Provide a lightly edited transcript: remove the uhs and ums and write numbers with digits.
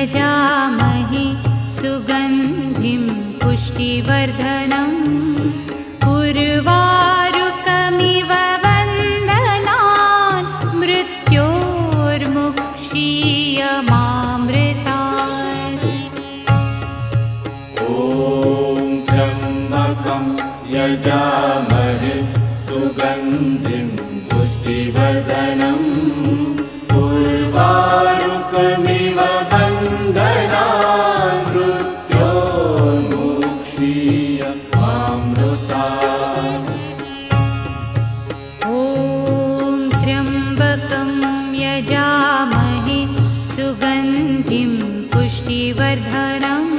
यजामहे सुगन्धिं पुष्टिवर्धनम् उर्वारुकमिव वन्दनान् मृत्योर्मुक्षीयमामृतात्। ॐ त्र्यम्बकं यजामहे सुगन्धिं पुष्टिवर्धनम् उर्वारुकमिव वन्दनान् मृत्योर्मुक्षीयमामृतात्। ॐ त्र्यम्बकं यजामहे सुगन्धिं पुष्टिवर्धनम्